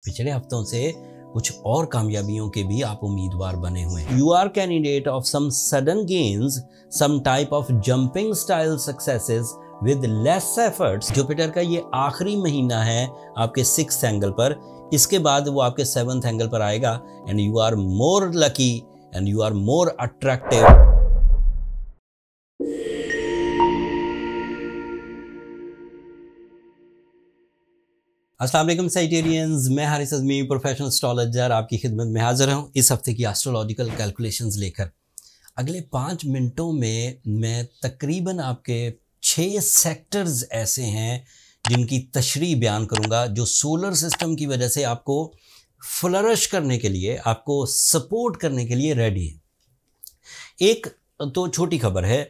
पिछले हफ्तों से कुछ और कामयाबियों के भी आप उम्मीदवार बने हुए हैं। You are candidate of some sudden gains, some type of jumping style successes with less efforts. Jupiter का ये आखिरी महीना है आपके 6th एंगल पर, इसके बाद वो आपके 7th एंगल पर आएगा and you are more lucky and you are more attractive. अस्सलाम वालेकुम साइटेरियंस, मैं हारिस अज़मी प्रोफेशनल एस्ट्रोलॉजर आपकी खिदमत में हाजिर हूँ इस हफ्ते की एस्ट्रोलॉजिकल कैलकुलेशंस लेकर। अगले 5 मिनटों में मैं तकरीबन आपके 6 सेक्टर्स ऐसे हैं जिनकी तशरीह बयान करूँगा जो सोलर सिस्टम की वजह से आपको फ्लरिश करने के लिए, आपको सपोर्ट करने के लिए रेडी है। एक तो छोटी खबर है,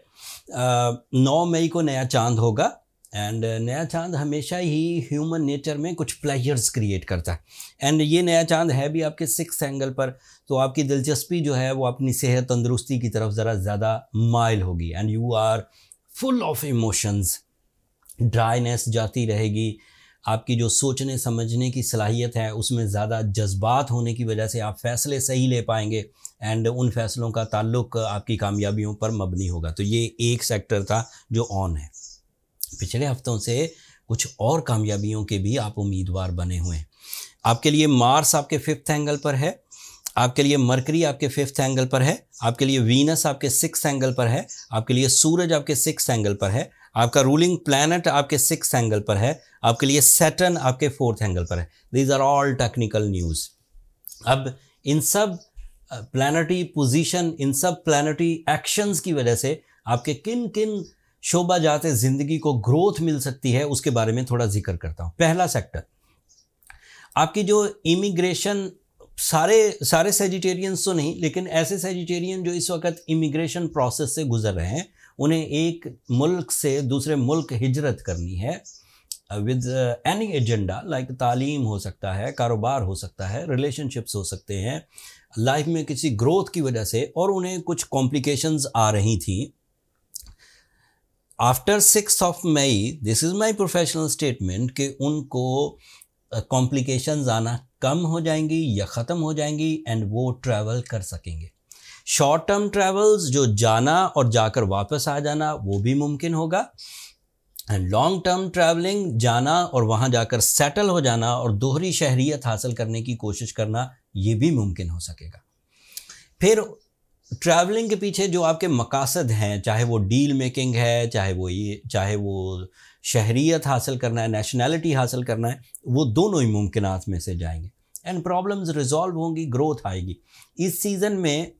9 मई को नया चांद होगा एंड नया चांद हमेशा ही ह्यूमन नेचर में कुछ प्लेजर्स क्रिएट करता है एंड ये नया चांद है भी आपके 6th एंगल पर, तो आपकी दिलचस्पी जो है वो अपनी सेहत तंदुरुस्ती की तरफ ज़रा ज़्यादा माइल होगी and you are full of emotions. Dryness जाती रहेगी, आपकी जो सोचने समझने की सलाहियत है उसमें ज़्यादा जज्बात होने की वजह से आप फ़ैसले सही ले पाएंगे एंड उन फैसलों का ताल्लुक आपकी कामयाबियों पर मबनी होगा। तो ये एक सेक्टर था जो ऑन है। पिछले हफ्तों से कुछ और कामयाबियों के भी आप उम्मीदवार बने हुए हैं। आपके लिए मार्स आपके 5th एंगल पर है, आपके लिए मरकरी आपके 5th एंगल पर है, आपके लिए वीनस आपके 6th एंगल पर है, आपके लिए सूरज आपके 6th एंगल पर है, आपका रूलिंग प्लैनेट आपके 6th एंगल पर है, आपके लिए सैटर्न आपके 4th एंगल पर है। These are all technical news. अब इन सब प्लैनेटरी पोजीशन, इन सब प्लैनेटरी एक्शंस की वजह से आपके किन किन शोबा जाते ज़िंदगी को ग्रोथ मिल सकती है उसके बारे में थोड़ा जिक्र करता हूँ। पहला सेक्टर, आपकी जो इमिग्रेशन, सारे सेजिटेरियंस तो नहीं लेकिन ऐसे सेजिटेरियन जो इस वक्त इमिग्रेशन प्रोसेस से गुजर रहे हैं, उन्हें एक मुल्क से दूसरे मुल्क हिजरत करनी है विद एनी एजेंडा, लाइक तालीम हो सकता है, कारोबार हो सकता है, रिलेशनशिप्स हो सकते हैं, लाइफ में किसी ग्रोथ की वजह से, और उन्हें कुछ कॉम्प्लिकेशंस आ रही थी। After 6th of May, this is my professional statement कि उनको कॉम्प्लिकेशंस आना कम हो जाएंगी या ख़त्म हो जाएंगी एंड वो ट्रैवल कर सकेंगे। शॉर्ट टर्म ट्रैवल्स जो जाना और जाकर वापस आ जाना वो भी मुमकिन होगा एंड लॉन्ग टर्म ट्रैवलिंग, जाना और वहाँ जाकर सेटल हो जाना और दोहरी शहरियत हासिल करने की कोशिश करना ये भी मुमकिन हो सकेगा। फिर ट्रैवलिंग के पीछे जो आपके मकासद हैं, चाहे वो डील मेकिंग है, चाहे वो शहरियत हासिल करना है, नेशनैलिटी हासिल करना है, वो दोनों ही मुमकिनात में से जाएंगे एंड प्रॉब्लम्स रिजॉल्व होंगी, ग्रोथ आएगी। इस सीज़न में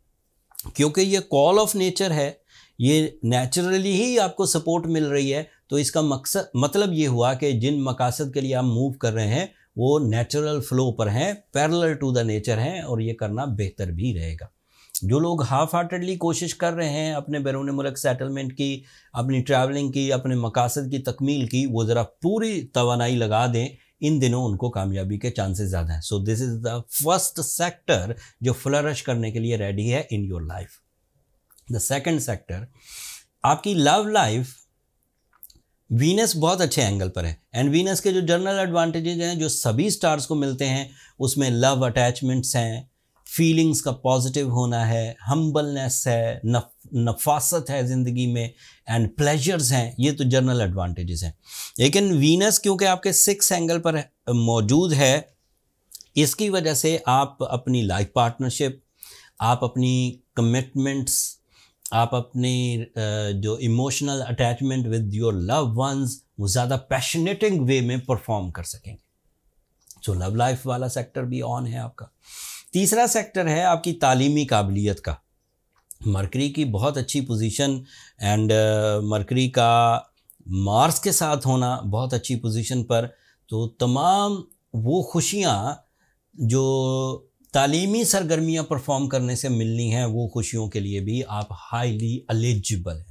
क्योंकि ये कॉल ऑफ नेचर है, ये नेचुरली ही आपको सपोर्ट मिल रही है, तो इसका मतलब ये हुआ कि जिन मकासद के लिए आप मूव कर रहे हैं वो नेचुरल फ्लो पर हैं, पैरेलल टू द नेचर हैं और ये करना बेहतर भी रहेगा। जो लोग हाफ हार्टेडली कोशिश कर रहे हैं अपने बैरून मुल्क सेटलमेंट की, अपनी ट्रैवलिंग की, अपने मकासद की तकमील की, वो ज़रा पूरी तवानाई लगा दें, इन दिनों उनको कामयाबी के चांसेस ज़्यादा हैं। So this is the first sector जो फ्लरिश करने के लिए रेडी है in your life. The second sector, आपकी लव लाइफ, वीनस बहुत अच्छे एंगल पर है एंड वीनस के जो जनरल एडवांटेजेस हैं जो सभी स्टार्स को मिलते हैं उसमें लव अटैचमेंट्स हैं, फीलिंग्स का पॉजिटिव होना है, हम्बलनेस है, नफासत है ज़िंदगी में एंड प्लेजर्स हैं, ये तो जनरल एडवांटेजेस हैं। लेकिन वीनस क्योंकि आपके 6th एंगल पर मौजूद है, इसकी वजह से आप अपनी लाइफ पार्टनरशिप, आप अपनी कमिटमेंट्स, आप अपनी जो emotional attachment with your love once वो ज़्यादा पैशनेटिंग वे में परफॉर्म कर सकेंगे। सो लव लाइफ वाला सेक्टर भी ऑन है आपका। तीसरा सेक्टर है आपकी तालीमी काबिलियत का। मरकरी की बहुत अच्छी पोजीशन एंड मरकरी का मार्स के साथ होना बहुत अच्छी पोजीशन पर, तो तमाम वो खुशियाँ जो तालीमी सरगर्मियाँ परफॉर्म करने से मिलनी हैं वो खुशियों के लिए भी आप हाईली एलिजिबल हैं।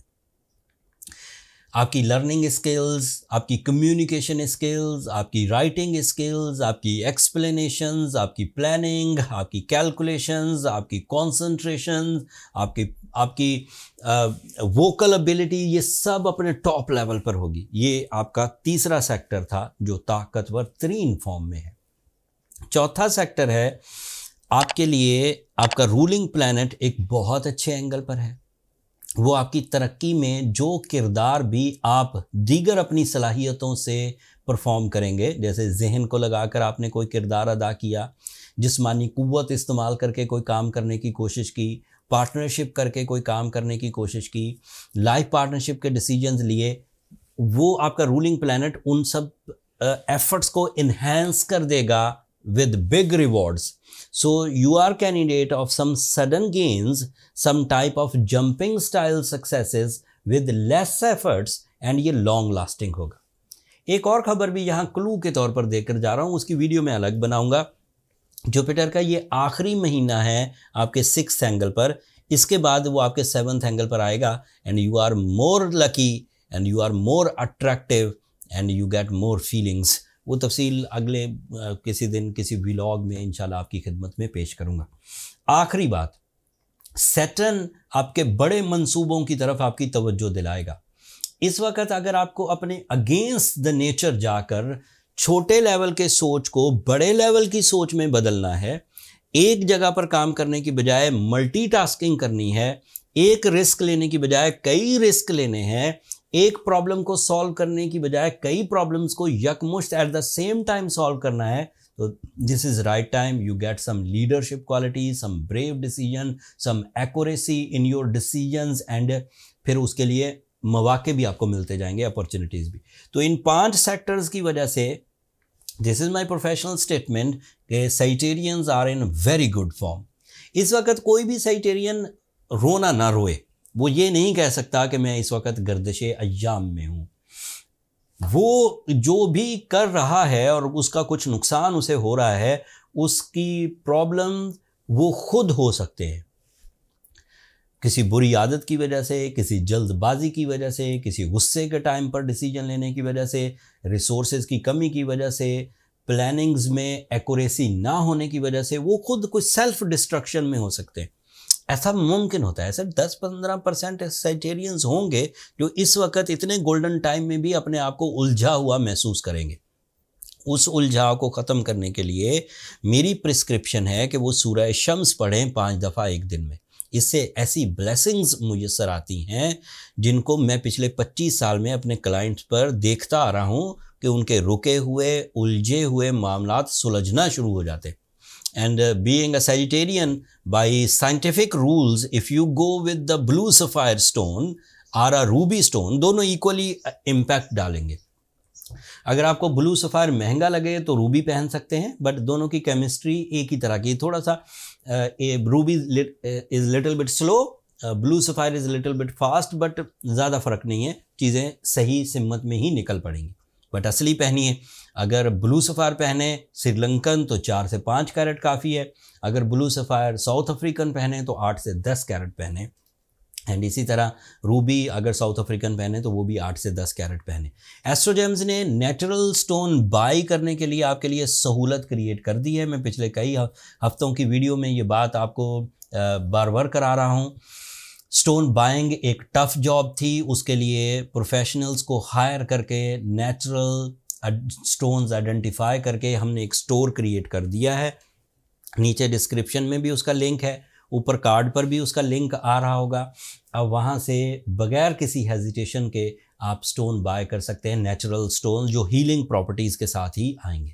आपकी लर्निंग स्किल्स, आपकी कम्युनिकेशन स्किल्स, आपकी राइटिंग स्किल्स, आपकी एक्सप्लेनेशंस, आपकी प्लानिंग, आपकी कैलकुलेशंस, आपकी कॉन्सेंट्रेशन, आपकी वोकल एबिलिटी, ये सब अपने टॉप लेवल पर होगी। ये आपका तीसरा सेक्टर था जो ताकतवर तरीन फॉर्म में है। चौथा सेक्टर है आपके लिए, आपका रूलिंग प्लैनेट एक बहुत अच्छे एंगल पर है। वो आपकी तरक्की में जो किरदार भी आप दीगर अपनी सलाहियतों से परफॉर्म करेंगे, जैसे जहन को लगाकर आपने कोई किरदार अदा किया, जिस्मानी कुव्वत इस्तेमाल करके कोई काम करने की कोशिश की, पार्टनरशिप करके कोई काम करने की कोशिश की, लाइफ पार्टनरशिप के डिसीजंस लिए, वो आपका रूलिंग प्लैनेट उन सब एफर्ट्स को इन्हेंस कर देगा with big rewards. So you are candidate of some sudden gains, some type of jumping style successes with less efforts, and ये long lasting होगा। एक और खबर भी यहाँ क्लू के तौर पर देकर जा रहा हूँ, उसकी वीडियो मैं अलग बनाऊंगा। जुपिटर का ये आखिरी महीना है आपके 6th एंगल पर, इसके बाद वो आपके 7th एंगल पर आएगा, and you are more lucky and you are more attractive and you get more feelings. वो तफसील अगले किसी दिन किसी व्लॉग में इंशाल्लाह आपकी खिदमत में पेश करूँगा। आखिरी बात, सैटर्न आपके बड़े मंसूबों की तरफ आपकी तवज्जो दिलाएगा। इस वक्त अगर आपको अपने अगेंस्ट द नेचर जाकर छोटे लेवल के सोच को बड़े लेवल की सोच में बदलना है, एक जगह पर काम करने की बजाय मल्टीटास्किंग करनी है, एक रिस्क लेने की बजाय कई रिस्क लेने हैं, एक प्रॉब्लम को सॉल्व करने की बजाय कई प्रॉब्लम्स को यकमुश्त at the same time solve करना है, तो this is right time you get some leadership quality, some brave decision, some accuracy in your decisions, and फिर उसके लिए मौके भी आपको मिलते जाएंगे, अपॉर्चुनिटीज़ भी। तो इन 5 सेक्टर्स की वजह से this is my professional statement कि Sagittarians are in very good form. इस वक्त कोई भी साइटेरियन रोना ना रोए, वो ये नहीं कह सकता कि मैं इस वक्त गर्दिशे अय्याम में हूँ। वो जो भी कर रहा है और उसका कुछ नुकसान उसे हो रहा है, उसकी प्रॉब्लम वो खुद हो सकते हैं, किसी बुरी आदत की वजह से, किसी जल्दबाजी की वजह से, किसी गुस्से के टाइम पर डिसीजन लेने की वजह से, रिसोर्सेज की कमी की वजह से, प्लानिंग्स में एक्यूरेसी ना होने की वजह से, वो खुद कुछ सेल्फ डिस्ट्रक्शन में हो सकते हैं। ऐसा मुमकिन होता है। सर 10-15% साइटेरियंस होंगे जो इस वक्त इतने गोल्डन टाइम में भी अपने आप को उलझा हुआ महसूस करेंगे। उस उलझाव को ख़त्म करने के लिए मेरी प्रिस्क्रिप्शन है कि वो सूरह शम्स पढ़ें 5 दफ़ा एक दिन में। इससे ऐसी ब्लेसिंग्स मुयस्सर आती हैं जिनको मैं पिछले 25 साल में अपने क्लाइंट्स पर देखता आ रहा हूँ कि उनके रुके हुए उलझे हुए मामलात सुलझना शुरू हो जाते। And being a Sagittarian, by scientific rules, if you go with the blue sapphire stone or a ruby stone, दोनों equally impact डालेंगे। अगर आपको ब्लू सफ़ायर महंगा लगे तो रूबी पहन सकते हैं, बट दोनों की केमिस्ट्री एक ही तरह की। थोड़ा सा Ruby is little bit slow, blue sapphire is little bit fast, but ज़्यादा फ़र्क नहीं है, चीज़ें सही सिमत में ही निकल पड़ेंगी। बट असली पहनिए। अगर ब्लू सफ़ायर पहने श्रीलंकन तो 4 से 5 कैरेट काफ़ी है। अगर ब्लू सफ़ायर साउथ अफ्रीकन पहने तो 8 से 10 कैरेट पहने। एंड इसी तरह रूबी अगर साउथ अफ्रीकन पहने तो वो भी 8 से 10 कैरेट पहने। एस्ट्रोजेम्स ने नेचुरल स्टोन बाई करने के लिए आपके लिए सहूलत क्रिएट कर दी है। मैं पिछले कई हफ्तों की वीडियो में ये बात आपको बार बार करा रहा हूँ। स्टोन बाइंग एक टफ़ जॉब थी, उसके लिए प्रोफेशनल्स को हायर करके नेचुरल स्टोन्स आइडेंटिफाई करके हमने एक स्टोर क्रिएट कर दिया है। नीचे डिस्क्रिप्शन में भी उसका लिंक है, ऊपर कार्ड पर भी उसका लिंक आ रहा होगा। अब वहाँ से बगैर किसी हेजिटेशन के आप स्टोन बाय कर सकते हैं, नेचुरल स्टोन जो हीलिंग प्रॉपर्टीज़ के साथ ही आएंगे।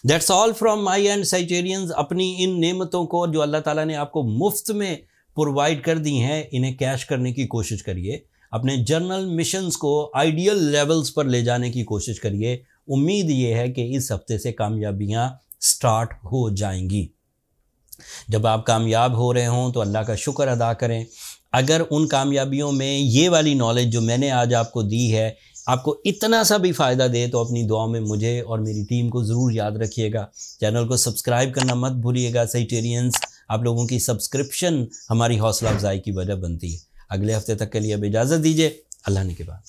That's all from my end Sagittarians. अपनी इन नेमतों को जो अल्लाह ताला ने आपको मुफ्त में प्रोवाइड कर दी हैं, इन्हें कैश करने की कोशिश करिए। अपने जर्नल मिशंस को आइडियल लेवल्स पर ले जाने की कोशिश करिए। उम्मीद ये है कि इस हफ्ते से कामयाबियाँ स्टार्ट हो जाएंगी। जब आप कामयाब हो रहे हों तो अल्लाह का शुक्र अदा करें। अगर उन कामयाबियों में ये वाली नॉलेज जो मैंने आज आपको दी है आपको इतना सा भी फ़ायदा दे तो अपनी दुआ में मुझे और मेरी टीम को ज़रूर याद रखिएगा। चैनल को सब्सक्राइब करना मत भूलिएगा। साइटेरियंस, आप लोगों की सब्सक्रिप्शन हमारी हौसला अफजाई की वजह बनती है। अगले हफ्ते तक के लिए अब इजाज़त दीजिए। अल्लाह ने के बाद।